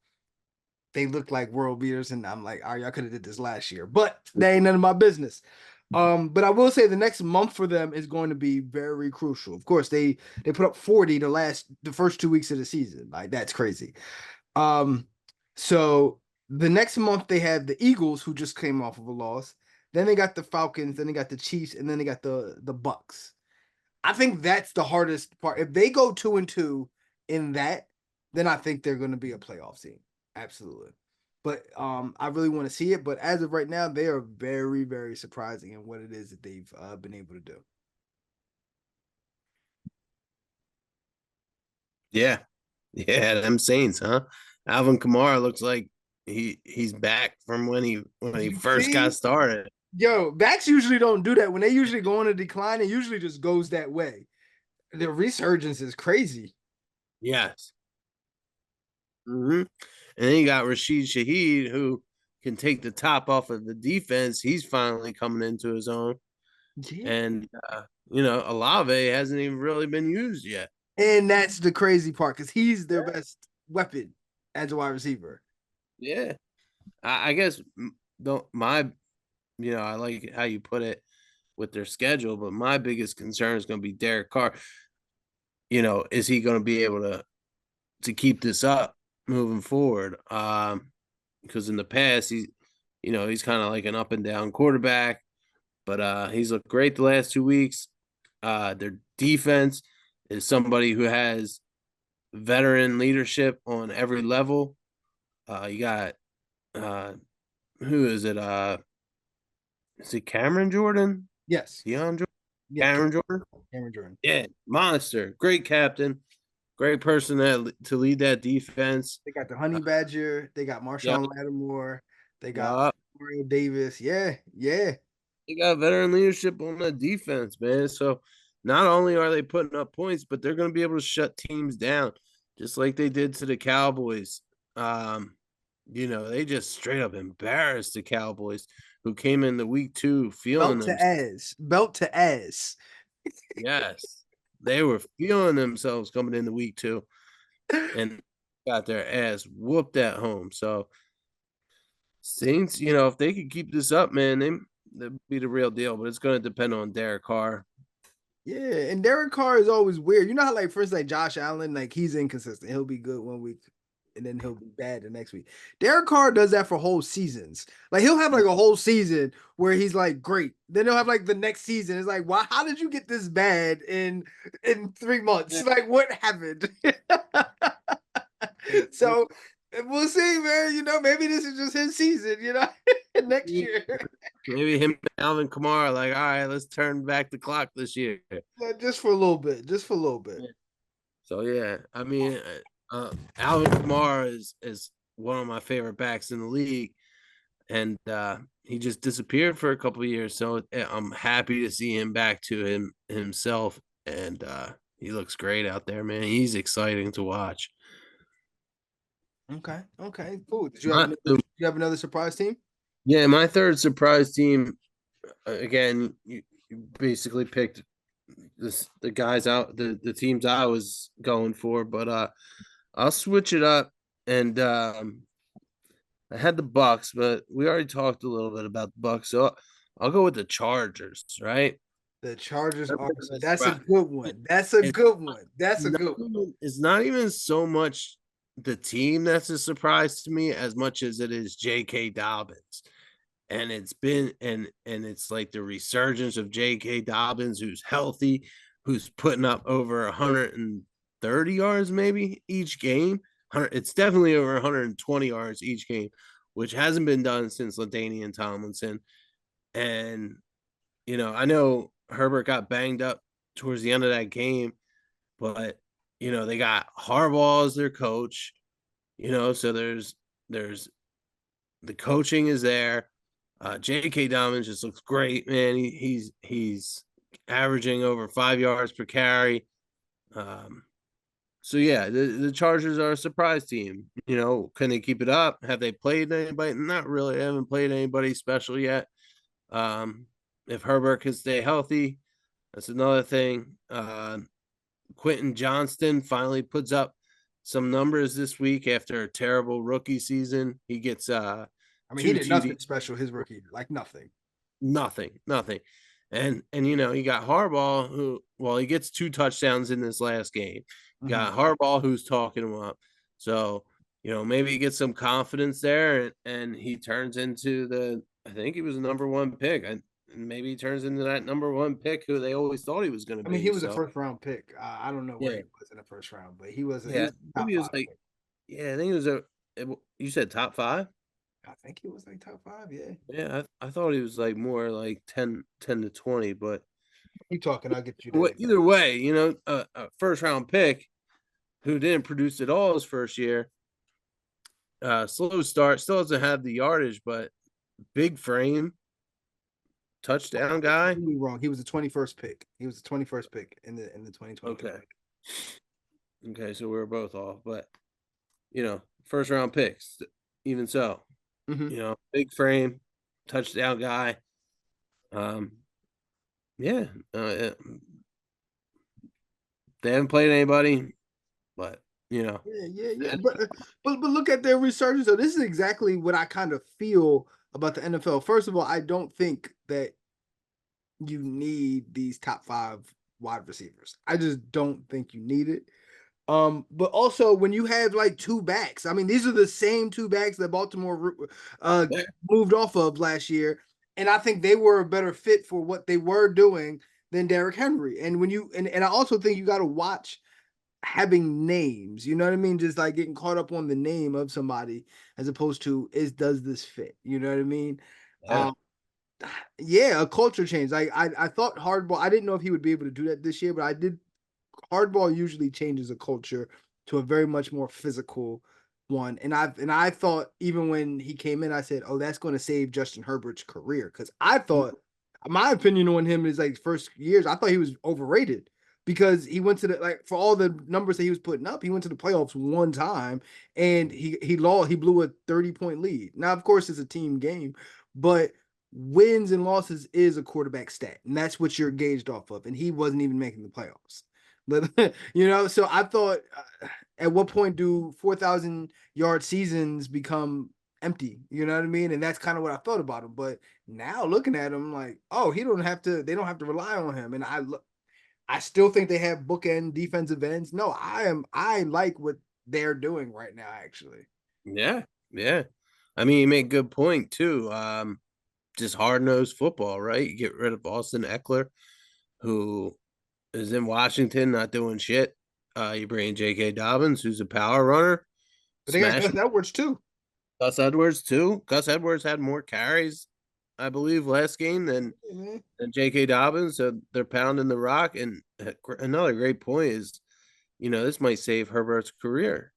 they look like world beaters, and I'm like, all right, y'all could have did this last year, but that ain't none of my business. But I will say the next month for them is going to be very crucial. Of course, they put up 40 the first 2 weeks of the season. Like that's crazy. Um, so the next month they have the Eagles, who just came off of a loss. Then they got the Falcons, then they got the Chiefs, and then they got the Bucks. I think that's the hardest part. If they go 2-2 in that, then I think they're going to be a playoff team. Absolutely. But I really want to see it. But as of right now, they are very, very surprising in what it is that they've been able to do. Yeah, yeah, them Saints, huh? Alvin Kamara looks like he's back from when he You first got see, started. Yo, backs usually don't do that. When they usually go on a decline, it usually just goes that way. The resurgence is crazy. Yes. And then you got Rashid Shaheed, who can take the top off of the defense. He's finally coming into his own. Yeah. And, Olave hasn't even really been used yet. And that's the crazy part because he's their best weapon as a wide receiver. Yeah. I guess don't my, I like how you put it with their schedule, but my biggest concern is going to be Derek Carr. Is he going to be able to keep this up moving forward? Because in the past he's kind of like an up and down quarterback, but he's looked great the last 2 weeks. Their defense is somebody who has veteran leadership on every level. You got who is it? Is it Cameron Jordan? Yes. Deion Jordan? Yeah. Cameron Jordan? Cameron Jordan. Yeah, monster. Great captain. Great person to lead that defense. They got the Honey Badger. They got Yeah, Marshawn Lattimore. They got yeah. Mario Davis. Yeah. Yeah. They got veteran leadership on the defense, man. So not only are they putting up points, but they're going to be able to shut teams down, just like they did to the Cowboys. They just straight up embarrassed the Cowboys, who came in the week 2 feeling Belt to them. ass. Belt to ass. Yes, they were feeling themselves coming into week 2 and got their ass whooped at home. So Saints, if they could keep this up, man, they'd be the real deal. But it's going to depend on Derek Carr. Yeah, and Derek Carr is always weird. You know how like first like Josh Allen, like he's inconsistent. He'll be good one week and then he'll be bad the next week. Derek Carr does that for whole seasons. Like he'll have like a whole season where he's like great. Then he'll have like the next season. It's like, why how did you get this bad in 3 months? Like what happened? So we'll see, man. Maybe this is just his season, next year. Maybe him and Alvin Kamara, like, all right, let's turn back the clock this year. Just for a little bit. Just for a little bit. So yeah, I mean, Alvin Kamara is one of my favorite backs in the league, and he just disappeared for a couple of years. So I'm happy to see him back to himself, and he looks great out there, man. He's exciting to watch. Okay. Okay. Cool. Did you have My, another surprise team? yeah, my third surprise team. Again, you basically picked the guys out the teams I was going for, but I'll switch it up and I had the Bucks, but we already talked a little bit about the Bucks, so I'll go with the Chargers, right? The Chargers are It's that's a good one. That's a good one. That's a good one. it's not even so much the team that's a surprise to me as much as it is J.K. Dobbins. And it's been and it's like the resurgence of J.K. Dobbins, who's healthy, who's putting up over 130 yards maybe each game. It's definitely over 120 yards each game, which hasn't been done since LaDainian Tomlinson. And I know Herbert got banged up towards the end of that game, but they got Harbaugh as their coach. So there's the coaching is there. J.K. Dobbins just looks great, man. He's averaging over 5 yards per carry. So yeah, the Chargers are a surprise team. Can they keep it up? Have they played anybody? Not really. They haven't played anybody special yet. If Herbert can stay healthy, that's another thing. Quentin Johnston finally puts up some numbers this week after a terrible rookie season. He gets I mean, he two did TD, nothing special his rookie, like nothing. nothing. And you got Harbaugh, who he gets 2 touchdowns in this last game. You got Harbaugh who's talking him up. So, maybe he gets some confidence there and he turns into I think he was the number 1 pick. And maybe he turns into that number 1 pick who they always thought he was going to I mean, he be. was a So, first round pick. I don't know where yeah. he was in the first round, but he was Yeah. top Maybe it was five like, pick. yeah, I think it was you said top 5? I think he was like top five. Yeah. Yeah, I thought he was like more like 10 to 20, but Keep talking. I'll get you there. either way, a first round pick who didn't produce at all his first year, slow start, still doesn't have the yardage, but big frame, touchdown guy? Completely wrong. He was the 21st pick. He was the 21st pick in the 2023. Okay. Okay, so we were both off, but first round picks, even so, Mm-hmm. big frame, touchdown guy. Um, yeah, they haven't played anybody, but Yeah. But look at their resurgence. So this is exactly what I kind of feel about the NFL. First of all, I don't think that you need these top five wide receivers. I just don't think you need it. But also when you have like two backs, I mean, these are the same two backs that Baltimore uh yeah, moved off of last year, and I think they were a better fit for what they were doing than Derrick Henry. And when you and I also think you got to watch having names, you know what I mean? Just like getting caught up on the name of somebody as opposed to is does this fit? You know what I mean? yeah, Um, yeah, a culture change. Like I thought hardball. I didn't know if he would be able to do that this year, but I did. Hardball usually changes a culture to a very much more physical one. And I thought even when he came in, I said, "Oh, that's going to save Justin Herbert's career." Because I thought, my opinion on him is like first years, I thought he was overrated because he went to the like for all the numbers that he was putting up, he went to the playoffs one time and he lost. He blew a 30-point lead. Now, of course, it's a team game, but wins and losses is a quarterback stat, and that's what you're gauged off of. And he wasn't even making the playoffs. But so I thought, at what point do 4,000-yard seasons become empty? You know what I mean? And that's kind of what I thought about him. But now looking at him, like, oh, he don't have to. They don't have to rely on him. And I still think they have bookend defensive ends. No, I like what they're doing right now. Actually, yeah, yeah. I mean, you make a good point too. Just hard nosed football, right? You get rid of Austin Eckler, who is in Washington, not doing shit. You bring in J.K. Dobbins, who's a power runner, but they got smash Gus Edwards too. Gus Edwards too. Gus Edwards had more carries, I believe, last game Yeah, than J.K. Dobbins. So they're pounding the rock. And another great point is, this might save Herbert's career.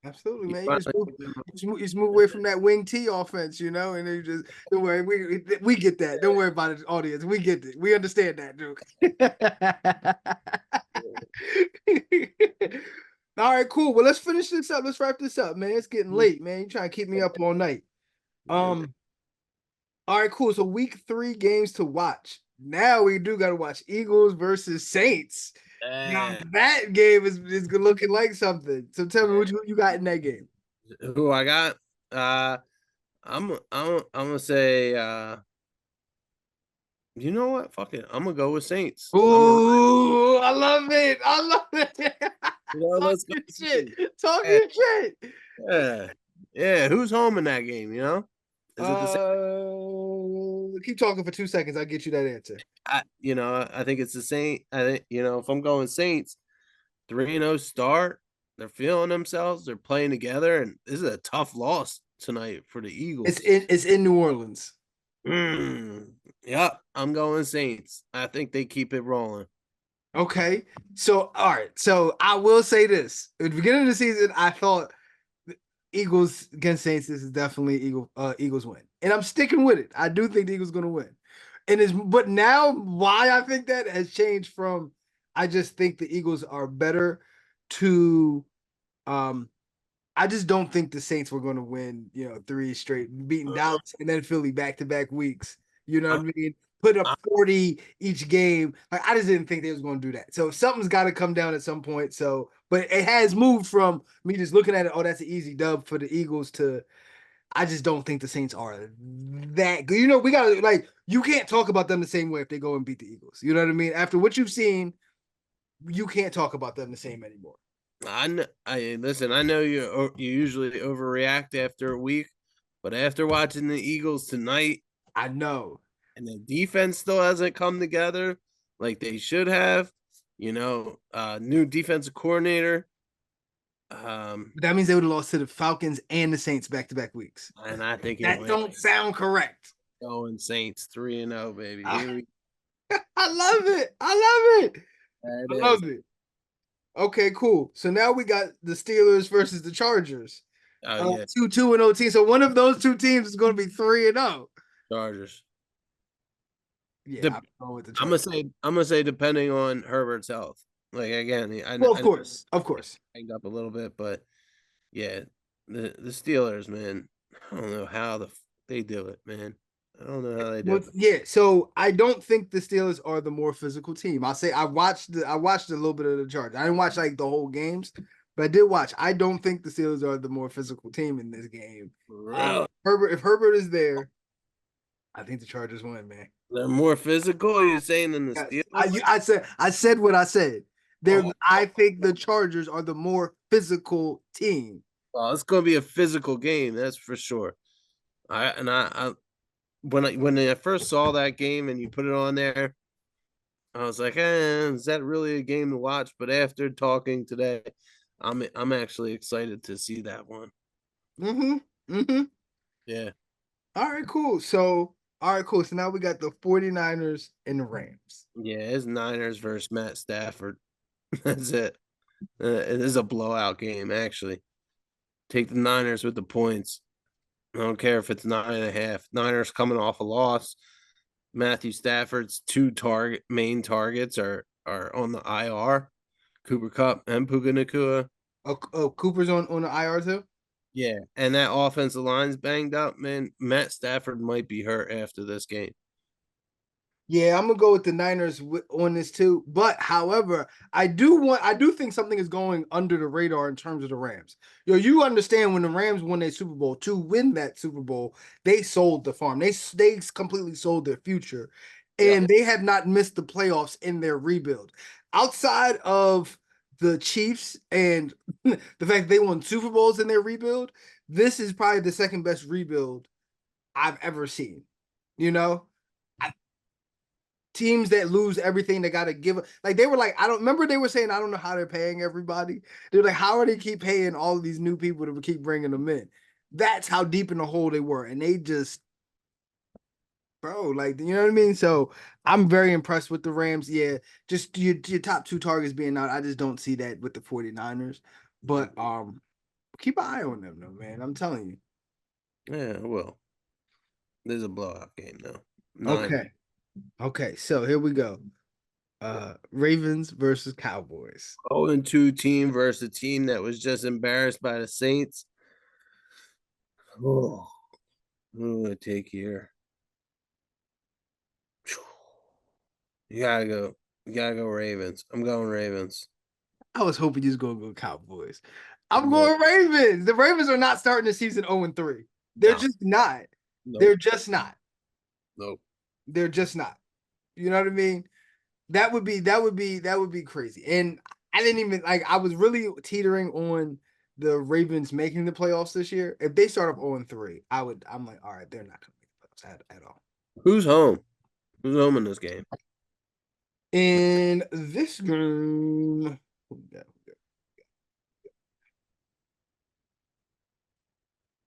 absolutely, You man. finally You just move away from that wing T offense, and then you just don't worry. We get that. Don't worry about it, audience. We get it. We understand that, Duke. All right, cool. Well, let's finish this up. Let's wrap this up, man. It's getting late, man. You trying to keep me up all night. Um. All right, cool. So week 3 games to watch. Now we do got to watch Eagles versus Saints. Now uh, that game is looking like something. So tell me what you got in that game. who I got? I'm gonna say you know what? Fuck it. I'm gonna go with Saints. Ooh, I love it. I love it. Talk Let's go your shit. Saints. Talk Yeah, your shit. yeah, yeah. Who's home in that game? Is it the same? Keep talking for 2 seconds. I'll get you that answer. I think it's the same. I think if I'm going Saints, 3-0 start. They're feeling themselves. They're playing together, and this is a tough loss tonight for the Eagles. It's in New Orleans. Yep, I'm going Saints. I think they keep it rolling. Okay. So all right. So I will say this. At the beginning of the season, I thought Eagles against Saints, this is definitely Eagles win. And I'm sticking with it. I do think the Eagles gonna win. But now why I think that has changed from I just think the Eagles are better to um I just don't think the Saints were going to win, 3 straight, beating Dallas and then Philly back-to-back weeks. You know I, what I mean? Put up I, 40 each game. Like I just didn't think they was going to do that. So something's got to come down at some point. So, but it has moved from me just looking at it, oh, that's an easy dub for the Eagles to I just don't think the Saints are that good. We got to like you can't talk about them the same way if they go and beat the Eagles. You know what I mean? After what you've seen, you can't talk about them the same anymore. I listen. I know you usually overreact after a week, but after watching the Eagles tonight, I know. and the defense still hasn't come together like they should have. New defensive coordinator. But that means they would have lost to the Falcons and the Saints back-to-back weeks. And I think it That went don't sound correct. going Saints 3-0, baby. I, Here we I love it. I love it. There it I is. love it. Okay, cool. So now we got the Steelers versus the Chargers. Oh yeah, 2-2 and 0 teams. So one of those two teams is going to be 3-0. Chargers. Yeah, De- I'm going with the I'm gonna Chargers. say I'm gonna say depending on Herbert's health. Like again, Well, I of know course, of he course. banged up a little bit, but yeah, the Steelers, man. I don't know how they do it, man. I don't know how they do Well, it. yeah. So I don't think the Steelers are the more physical team. I'll say I watched a little bit of the Chargers. I didn't watch like the whole games, but I did watch. I don't think the Steelers are the more physical team in this game. Really? Herbert, if Herbert is there, I think the Chargers win, man. They're more physical, you're saying, than the Yes, Steelers? I said what I said. There, Oh, I think the Chargers are the more physical team. well, it's gonna be a physical game, that's for sure. I when I first saw that game and you put it on there, I was like, is that really a game to watch? But after talking today, I'm actually excited to see that one. Mm-hmm. Mm-hmm. Yeah. All right, cool. So, all right, cool. So now we got the 49ers and the Rams. Yeah, it's Niners versus Matt Stafford. That's it. It is a blowout game, actually. Take the Niners with the points. I don't care if it's 9.5. Niners coming off a loss. Matthew Stafford's two main targets are on the IR. Cooper Cup and Puka Nakua. Oh, Cooper's on the IR too. Yeah, and that offensive line's banged up, man. Matt Stafford might be hurt after this game. Yeah, I'm gonna go with the Niners on this too. But however, I do think something is going under the radar in terms of the Rams. You understand when the Rams won their Super Bowl, to win that Super Bowl, they sold the farm. They completely sold their future, Yep. and they have not missed the playoffs in their rebuild. Outside of the Chiefs and the fact they won Super Bowls in their rebuild, this is probably the second best rebuild I've ever seen. You know, teams that lose everything they got to give like they were like I don't remember they were saying I don't know how they're paying everybody. They're like how are they keep paying all of these new people to keep bringing them in? That's how deep in the hole they were, and they just bro like you know what I mean. So I'm very impressed with the Rams. Yeah, just your top two targets being out. I just don't see that with the 49ers, but keep an eye on them though, man. I'm telling you. Yeah, well, there's a blowout game though. Nine. Okay, so here we go. Ravens versus Cowboys. 0-2 team versus a team that was just embarrassed by the Saints. Oh, who would I take here? You gotta go. You gotta go Ravens. I'm going Ravens. I was hoping you was gonna go Cowboys. I'm Nope. going Ravens. The Ravens are not starting the season 0-3. They're No. just not. Nope. They're just not. Nope. They're just not. You know what I mean? That would be crazy. And I didn't even like I was really teetering on the Ravens making the playoffs this year. If they start off 0-3, I'm like, all right, they're not gonna make the playoffs at all. Who's home? Who's home in this game? In this game,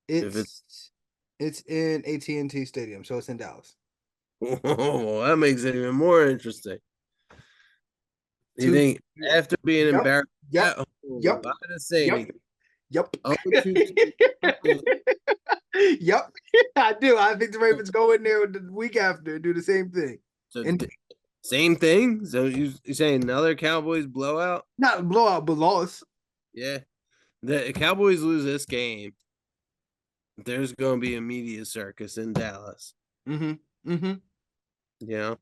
If it's it's in AT&T Stadium, so it's in Dallas. oh, that makes it even more interesting. You Two. think after being Yep. embarrassed Yep. at home Yep. by the Yep. Saints, Yep. 0-2 team, Yep. I do. I think the Ravens go in there the week after and do the same thing. so And same thing. So you saying another Cowboys blowout? not blowout, but loss. Yeah. The Cowboys lose this game. There's going to be a media circus in Dallas. Mm-hmm. Mm-hmm. Yeah.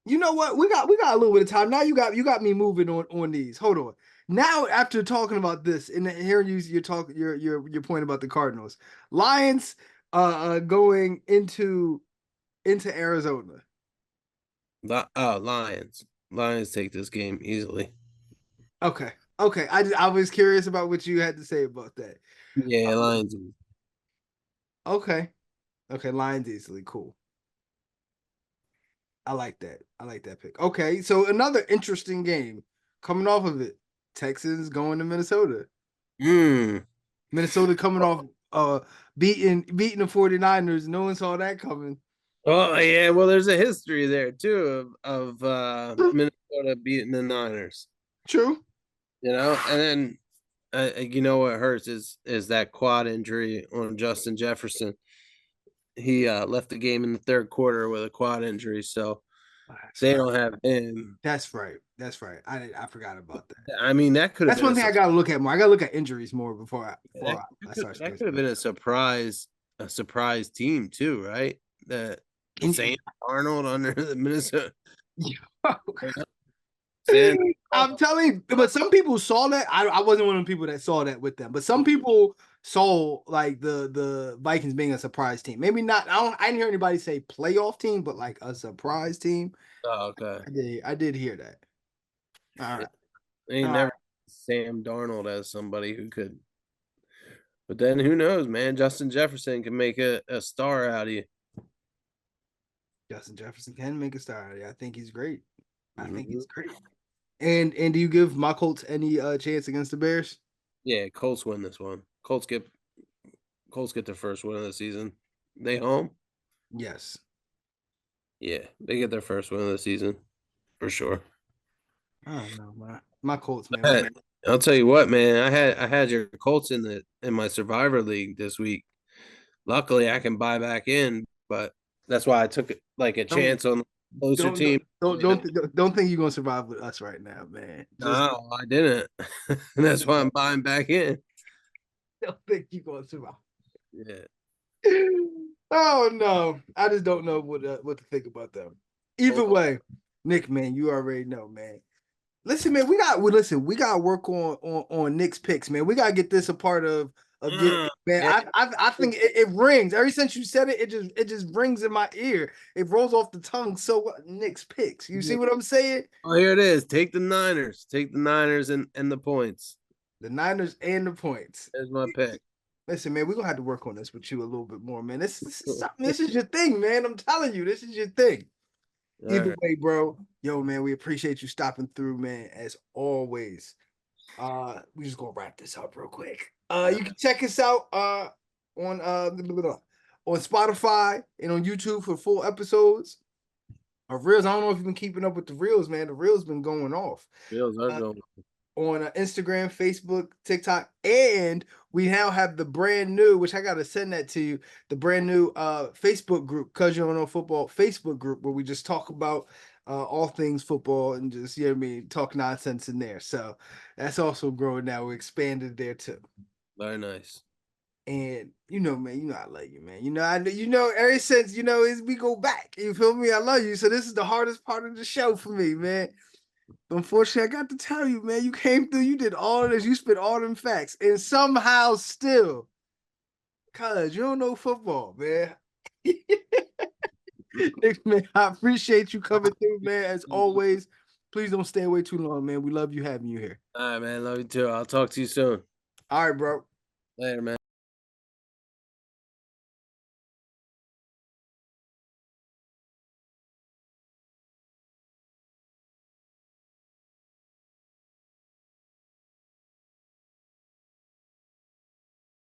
You know what? We got a little bit of time. Now you got me moving on these. Hold on. Now after talking about this and hearing you talk your point about the Cardinals, Lions going into Arizona. Lions. Lions take this game easily. Okay. Okay. I was curious about what you had to say about that. Yeah, Lions. Okay. Okay. Lions easily. Cool. I like that. I like that pick. Okay. So another interesting game coming off of it. Texans going to Minnesota. Hmm. Minnesota coming off beating the 49ers. No one saw that coming. Oh yeah, well, there's a history there too of Minnesota beating the Niners. True. And then you know what hurts is that quad injury on Justin Jefferson. he left the game in the third quarter with a quad injury, so That's they right. don't have him. That's right. That's right. I forgot about that. I mean, that could have That's been one thing I gotta look at more. I gotta look at injuries more before I start that spacing. could have been a surprise team too, right? The And Sam Arnold under the Minnesota. yo, Sam, I'm telling you, but some people saw that. I wasn't one of the people that saw that with them, but some people saw like the Vikings being a surprise team. Maybe not. I didn't hear anybody say playoff team, but like a surprise team. oh, okay. I did hear that. All right. They All right. never Sam Darnold as somebody who could, but then who knows, man? Justin Jefferson can make a star out of you. Justin Jefferson can make a star. I think he's great. I think Mhm. he's great. And do you give my Colts any chance against the Bears? Yeah, Colts win this one. Colts get their first win of the season. They home? Yes. Yeah, they get their first win of the season for sure. I don't know, my Colts, man. But I'll tell you what, man. I had your Colts in my Survivor League this week. Luckily, I can buy back in, but that's why I took like a Don't chance on the closer don't team. don't think you're gonna survive with us right now, man. Just No, I didn't. That's why I'm buying back in. don't think you're gonna survive. Yeah. Oh no, I just don't know what to think about them. Either Hold way, Nick, man, you already know, man. Listen, man, we gotta work on Nick's picks, man. We gotta get this a part of getting, on. man. Man. I think it rings. Ever since you said it, it just rings in my ear. It rolls off the tongue. So what? Nick's picks. You see what I'm saying? Oh, here it is. Take the Niners. Take the Niners and the points. The Niners and the points. There's my pick. Listen, man, we're gonna have to work on this with you a little bit more, man. This is something. This is your thing, man. I'm telling you, this is your thing. All Either right. way, bro. Yo, man, we appreciate you stopping through, man, as always. We just gonna wrap this up real quick. You can check us out on on Spotify and on YouTube for full episodes of Reels. I don't know if you've been keeping up with the Reels, man. The Reels been going off. Bills are Uh, going. on Instagram, Facebook, TikTok, and we now have the brand new, which I gotta send that to you, the brand new Facebook group, Cause You Don't Know Football Facebook group, where we just talk about all things football and just, you know what I mean, talk nonsense in there. So that's also growing now. We expanded there too. Very nice. And you know, man, you know I love you, man. Ever since is we go back. You feel me? I love you. So this is the hardest part of the show for me, man. Unfortunately, I got to tell you, man, you came through, you did all of this, you spit all them facts, and somehow still, cuz you don't know football, man. Nick, man, I appreciate you coming through, man. As always, please don't stay away too long, man. We love you having you here. All right, man. Love you too. I'll talk to you soon. All right, bro. Later, man.